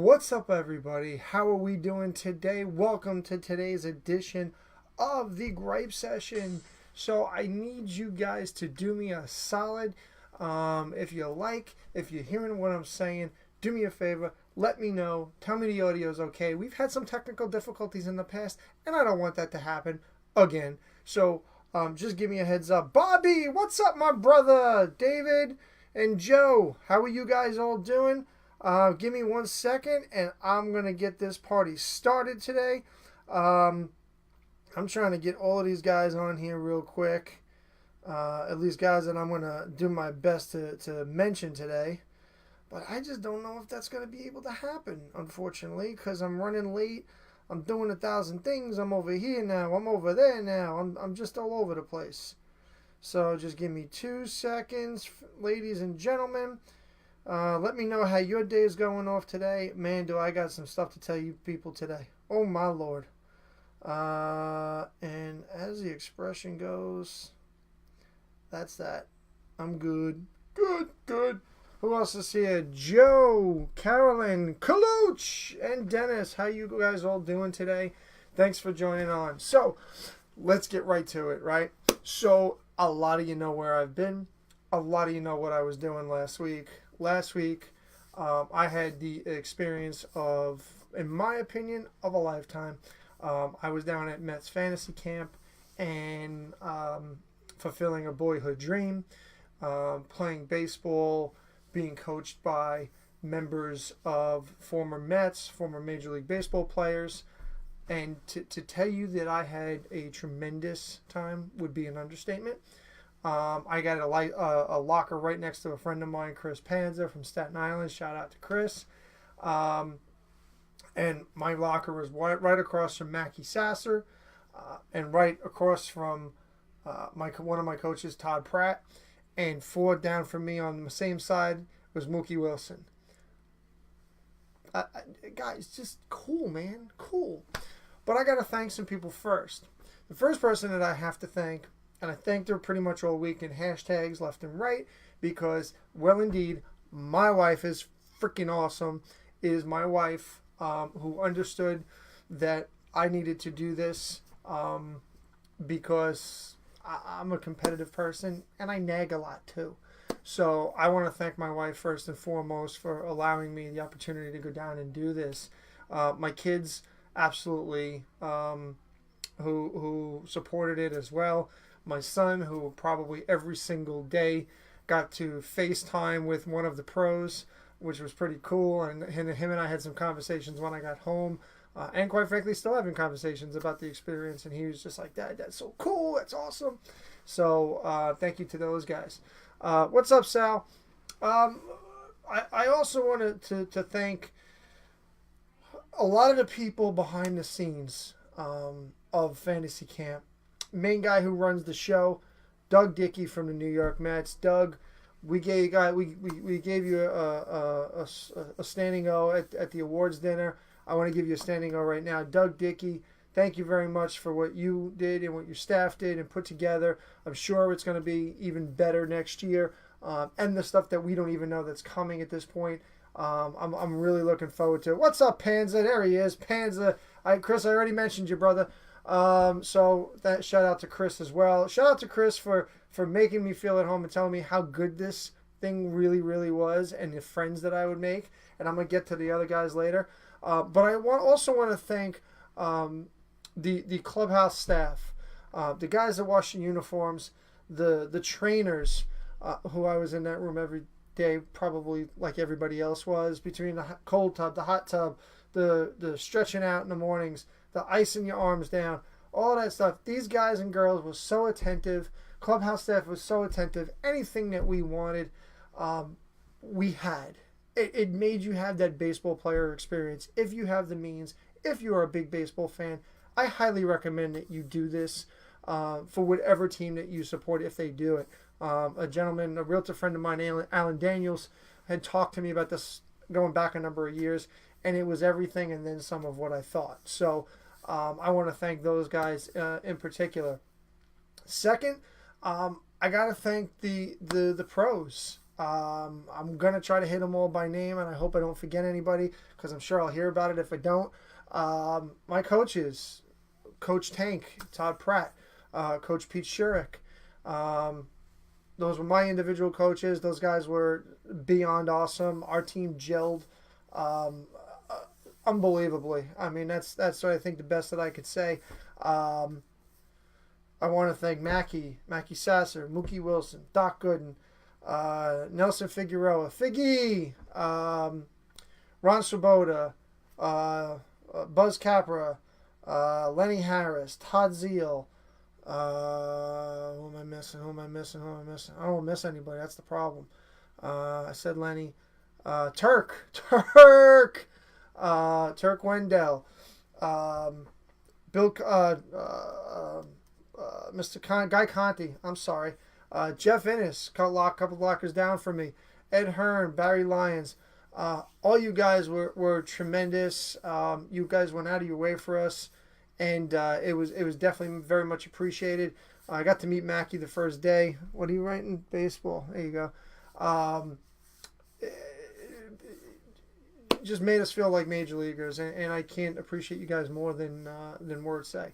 What's up, everybody? How are we doing today? Welcome to today's edition of the Gripe Session. So I need you guys to do me a solid. If you're hearing what I'm saying, do me a favor. Let me know. Tell me the audio is okay. We've had some technical difficulties in the past, and I don't want that to happen again. So just give me a heads up. Bobby, what's up, my brother? David and Joe, how are you guys all doing? Give me 1 second, and I'm going to get this party started today. I'm trying to get all of these guys on here real quick. At least guys that I'm going to do my best to mention today. But I just don't know if that's going to be able to happen, unfortunately, because I'm running late. I'm doing 1,000 things. I'm over here now. I'm over there now. I'm just all over the place. So just give me 2 seconds, ladies and gentlemen. Let me know how your day is going off today. Man, do I got some stuff to tell you people today. Oh, my Lord. And as the expression goes, that's that. I'm good. Good. Who else is here? Joe, Carolyn, Kaluch, and Dennis. How you guys all doing today? Thanks for joining on. So, let's get right to it, right? So, a lot of you know where I've been. A lot of you know what I was doing last week. Last week, I had the experience of, in my opinion, of a lifetime. I was down at Mets Fantasy Camp and fulfilling a boyhood dream, playing baseball, being coached by members of former Mets, former Major League Baseball players. And to tell you that I had a tremendous time would be an understatement. I got a locker right next to a friend of mine, Chris Panza from Staten Island. Shout out to Chris. And my locker was right across from Mackie Sasser, and right across from one of my coaches, Todd Pratt. And 4 down from me on the same side was Mookie Wilson. Guys, just cool, man. Cool. But I got to thank some people first. The first person that I have to thank, and I thanked her pretty much all week in hashtags left and right, because, well, indeed, my wife is freaking awesome. It is my wife who understood that I needed to do this because I'm a competitive person and I nag a lot too. So I want to thank my wife first and foremost for allowing me the opportunity to go down and do this. My kids absolutely who supported it as well. My son, who probably every single day got to FaceTime with one of the pros, which was pretty cool. And him and I had some conversations when I got home. And quite frankly, still having conversations about the experience. And he was just like, Dad, that's so cool. That's awesome. So thank you to those guys. What's up, Sal? I also wanted to thank a lot of the people behind the scenes of Fantasy Camp. Main guy who runs the show, Doug Dickey from the New York Mets. Doug, we gave you a standing O at the awards dinner. I want to give you a standing O right now. Doug Dickey, thank you very much for what you did and what your staff did and put together. I'm sure it's going to be even better next year, and the stuff that we don't even know that's coming at this point. I'm really looking forward to it. What's up, Panza? There he is, Panza. Chris, I already mentioned you, brother. So that shout out to Chris as well. Shout out to Chris for making me feel at home and telling me how good this thing really was and the friends that I would make. And I'm going to get to the other guys later. But I also want to thank the clubhouse staff, the guys that wash the uniforms, the trainers who I was in that room every day, probably like everybody else was, between the cold tub, the hot tub, the stretching out in the mornings, the icing your arms down, all that stuff. These guys and girls were so attentive. Clubhouse staff was so attentive. Anything that we wanted, we had. It made you have that baseball player experience. If you have the means, if you are a big baseball fan, I highly recommend that you do this for whatever team that you support if they do it. A gentleman, a realtor friend of mine, Alan Daniels, had talked to me about this going back a number of years, and it was everything and then some of what I thought. So I want to thank those guys in particular. Second, I got to thank the pros. I'm going to try to hit them all by name, and I hope I don't forget anybody because I'm sure I'll hear about it if I don't. My coaches, Coach Tank, Todd Pratt, Coach Pete Shurik. Those were my individual coaches. Those guys were beyond awesome. Our team gelled unbelievably. I mean, that's what I think the best that I could say. I want to thank Mackie Sasser, Mookie Wilson, Doc Gooden, Nelson Figueroa, Figgy, Ron Swoboda, Buzz Capra, Lenny Harris, Todd Zeal. Who am I missing? I don't want to miss anybody. That's the problem. I said Lenny. Turk Wendell. Bill, Mr. Guy Conti. I'm sorry. Jeff Innes, couple lockers down for me. Ed Hearn, Barry Lyons. All you guys were tremendous. You guys went out of your way for us, and it was definitely very much appreciated. I got to meet Mackie the first day. What are you writing? Baseball. There you go. It just made us feel like major leaguers, and I can't appreciate you guys more than words say.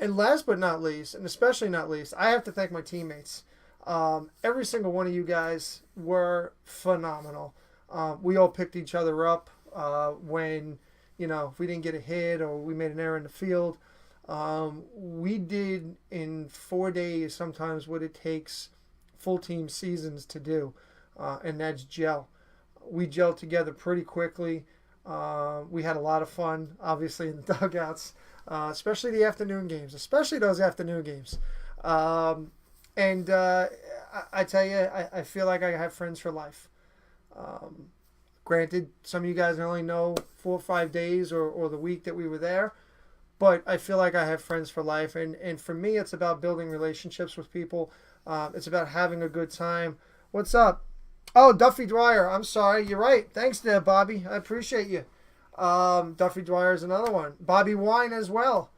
And last but not least, and especially not least, I have to thank my teammates. Every single one of you guys were phenomenal. We all picked each other up when, if we didn't get a hit or we made an error in the field. We did in 4 days sometimes what it takes full team seasons to do, and that's gel. We gelled together pretty quickly. We had a lot of fun, obviously, in the dugouts, especially the afternoon games, especially those afternoon games. And I tell you, I feel like I have friends for life. Granted, some of you guys only know 4 or 5 days or the week that we were there, but I feel like I have friends for life. And for me, it's about building relationships with people. It's about having a good time. What's up? Oh, Duffy Dwyer. I'm sorry. You're right. Thanks there, Bobby. I appreciate you. Duffy Dwyer is another one. Bobby Wine as well.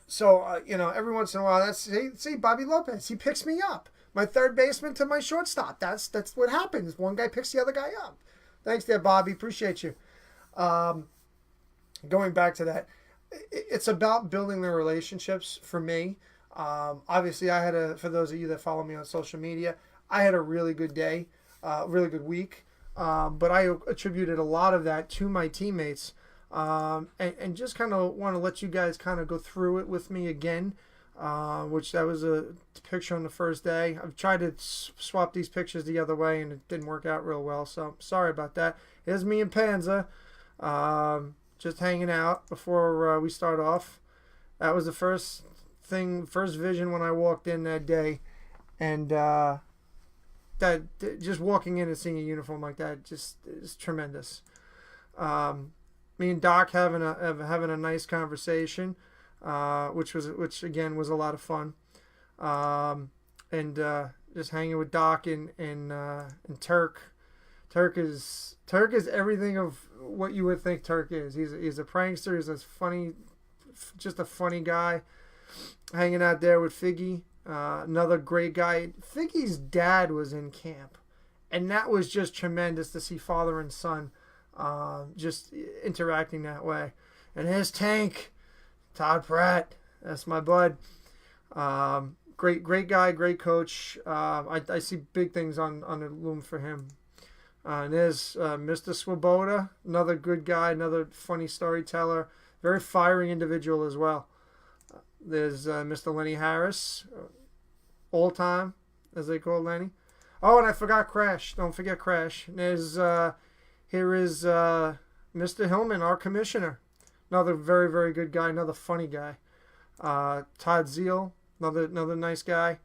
So every once in a while, see Bobby Lopez. He picks me up. My third baseman to my shortstop. That's what happens. One guy picks the other guy up. Thanks there, Bobby. Appreciate you. Going back to that, it's about building the relationships for me. Obviously, for those of you that follow me on social media, I had a really good day, really good week. But I attributed a lot of that to my teammates. And just kind of want to let you guys kind of go through it with me again, which that was a picture on the first day. I've tried to swap these pictures the other way, and it didn't work out real well, so sorry about that. Here's me and Panza, just hanging out before we start off. That was the first vision when I walked in that day, and that just walking in and seeing a uniform like that just is tremendous. Me and Doc having a nice conversation, which again was a lot of fun, and just hanging with Doc and Turk. Turk is everything of what you would think Turk is. He's a prankster. He's just a funny guy. Hanging out there with Figgy, another great guy. Figgy's dad was in camp, and that was just tremendous to see father and son just interacting that way. And his Tank, Todd Pratt, that's my bud. Great guy, great coach. I see big things on the loom for him. And there's Mr. Swoboda, another good guy, another funny storyteller, very fiery individual as well. There's Mr. Lenny Harris, all time, as they call Lenny. Oh, and I forgot Crash. Don't forget Crash. And here is Mr. Hillman, our commissioner. Another very, very good guy, another funny guy. Todd Zeal, another nice guy.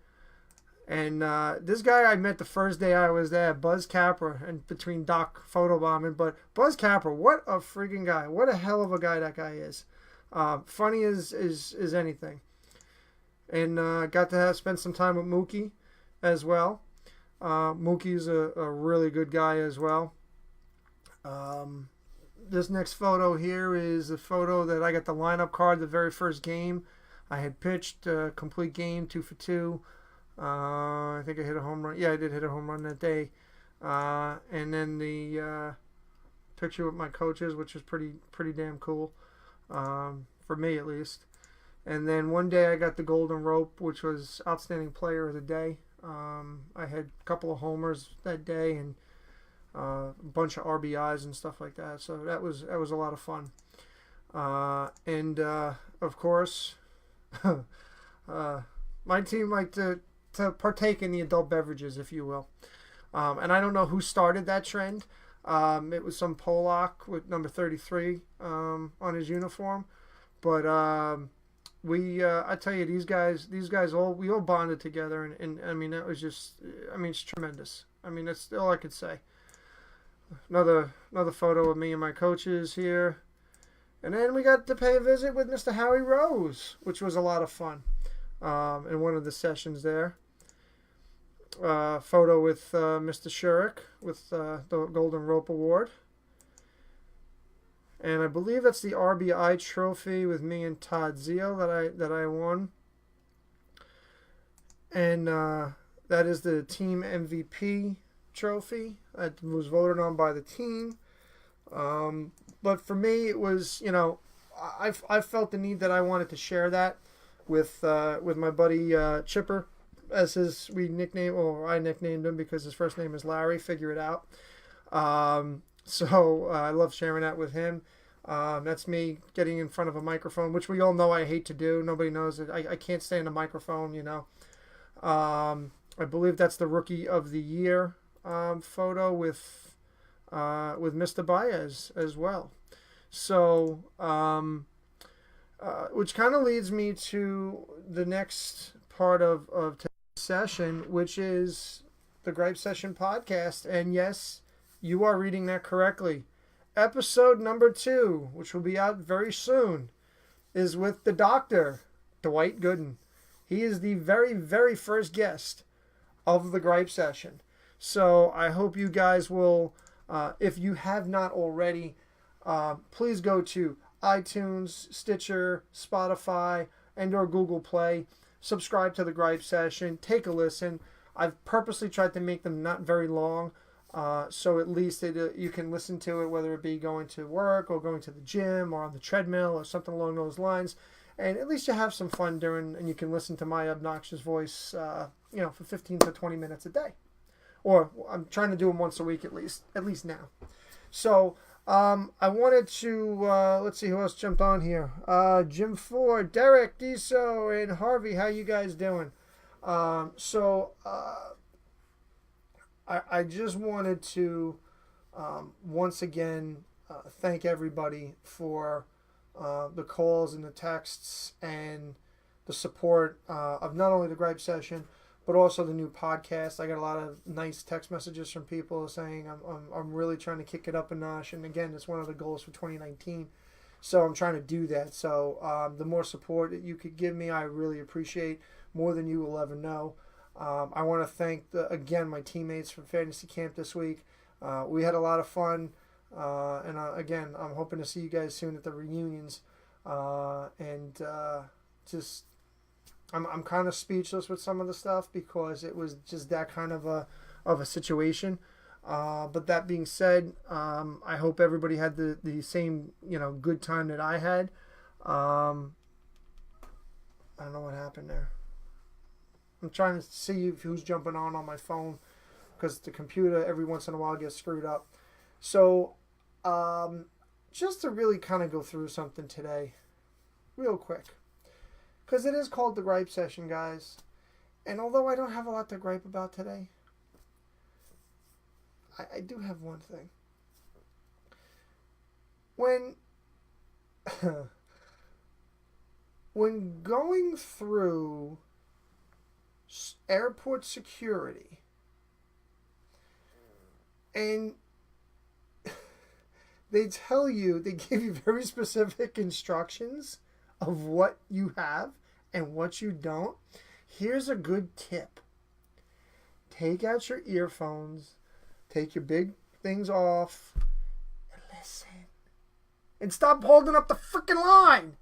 And this guy I met the first day I was there, Buzz Capra, and between Doc photobombing. But Buzz Capra, what a freaking guy. What a hell of a guy that guy is. Funny as anything. And got to spend some time with Mookie as well. Mookie's a really good guy as well. This next photo here is a photo that I got the lineup card the very first game. I had pitched a complete game, 2 for 2. I think I hit a home run. Yeah, I did hit a home run that day. And then the picture with my coaches, which was pretty damn cool, for me at least. And then one day I got the Golden Rope, which was Outstanding Player of the Day. I had a couple of homers that day and a bunch of RBIs and stuff like that. So that was a lot of fun. And of course, my team liked to partake in the adult beverages, if you will. And I don't know who started that trend. It was some Polak with number 33 on his uniform. But I tell you, these guys we all bonded together, and I mean, that was just, I mean, it's tremendous. I mean, that's all I could say. Another photo of me and my coaches here. And then we got to pay a visit with Mr. Howie Rose, which was a lot of fun in one of the sessions there. Photo with Mr. Shurik with the Golden Rope Award. And I believe that's the RBI trophy with me and Todd Zeal that I won. And that is the team MVP trophy that was voted on by the team. But for me, it was, you know, I felt the need that I wanted to share that with my buddy Chipper, as I nicknamed him because his first name is Larry. Figure it out. So I love sharing that with him. That's me getting in front of a microphone, which we all know I hate to do. Nobody knows that I can't stand a microphone, you know. I believe that's the Rookie of the Year photo with Mr. Baez as well. So, which kind of leads me to the next part of today's session, which is the Gripe Session podcast. And yes, you are reading that correctly. Episode number 2, which will be out very soon, is with the Dr. Dwight Gooden. He is the very, very first guest of the Gripe Session. So I hope you guys will, if you have not already, please go to iTunes, Stitcher, Spotify, and or Google Play. Subscribe to the Gripe Session. Take a listen. I've purposely tried to make them not very long, so at least you can listen to it, whether it be going to work or going to the gym or on the treadmill or something along those lines. And at least you have some fun during, and you can listen to my obnoxious voice, for 15 to 20 minutes a day. Or I'm trying to do them once a week at least now. So I wanted to, let's see who else jumped on here. Jim Ford, Derek, Diso, and Harvey. How you guys doing? I just wanted to once again thank everybody for the calls and the texts and the support of not only the Gripe Session, but also the new podcast. I got a lot of nice text messages from people saying I'm really trying to kick it up a notch. And again, it's one of the goals for 2019. So I'm trying to do that. So the more support that you could give me, I really appreciate, more than you will ever know. I want to thank, again, my teammates from Fantasy Camp this week. We had a lot of fun. Again, I'm hoping to see you guys soon at the reunions. I'm kind of speechless with some of the stuff because it was just that kind of a situation. But that being said, I hope everybody had the same, good time that I had. I don't know what happened there. I'm trying to see who's jumping on my phone because the computer every once in a while gets screwed up. So, just to really kind of go through something today, real quick. Because it is called the Gripe Session, guys. And although I don't have a lot to gripe about today, I do have one thing. When going through airport security, and they give you very specific instructions of what you have and what you don't. Here's a good tip. Take out your earphones, take your big things off, and listen. And stop holding up the freaking line.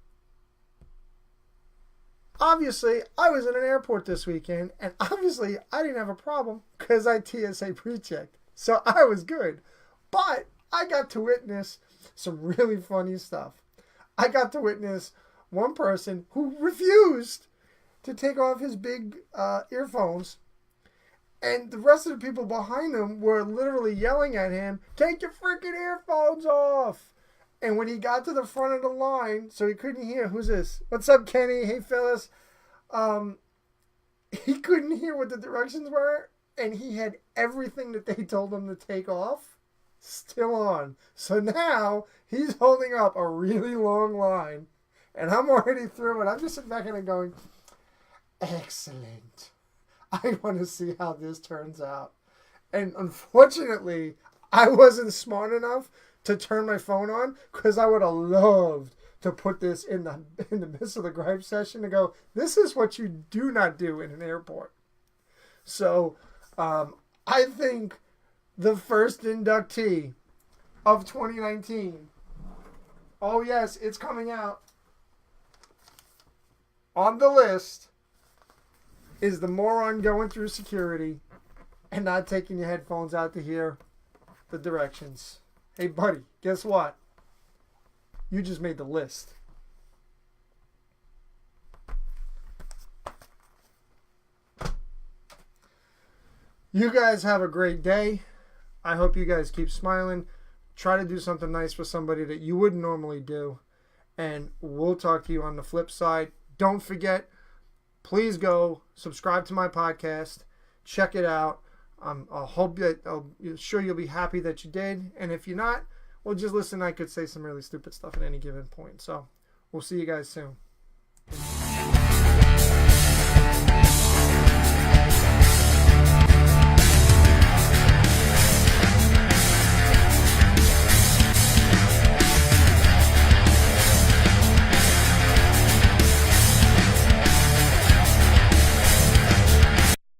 obviously, I was in an airport this weekend, and obviously, I didn't have a problem because I TSA pre-checked. So I was good. But I got to witness some really funny stuff. I got to witness one person who refused to take off his big earphones. And the rest of the people behind him were literally yelling at him, "Take your freaking earphones off!" And when he got to the front of the line, so he couldn't hear, who's this? What's up, Kenny? Hey, Phyllis. He couldn't hear what the directions were, and he had everything that they told him to take off still on. So now he's holding up a really long line, and I'm already through it. I'm just sitting back and going, excellent. I want to see how this turns out. And unfortunately, I wasn't smart enough to turn my phone on, because I would have loved to put this in the midst of the Gripe session and go, this is what you do not do in an airport. So I think the first inductee of 2019, oh yes, it's coming out, on the list is the moron going through security and not taking your headphones out to hear the directions. Hey, buddy, guess what? You just made the list. You guys have a great day. I hope you guys keep smiling. Try to do something nice for somebody that you wouldn't normally do. And we'll talk to you on the flip side. Don't forget, please go subscribe to my podcast. Check it out. I'm sure you'll be happy that you did. And if you're not, well, just listen. I could say some really stupid stuff at any given point. So we'll see you guys soon.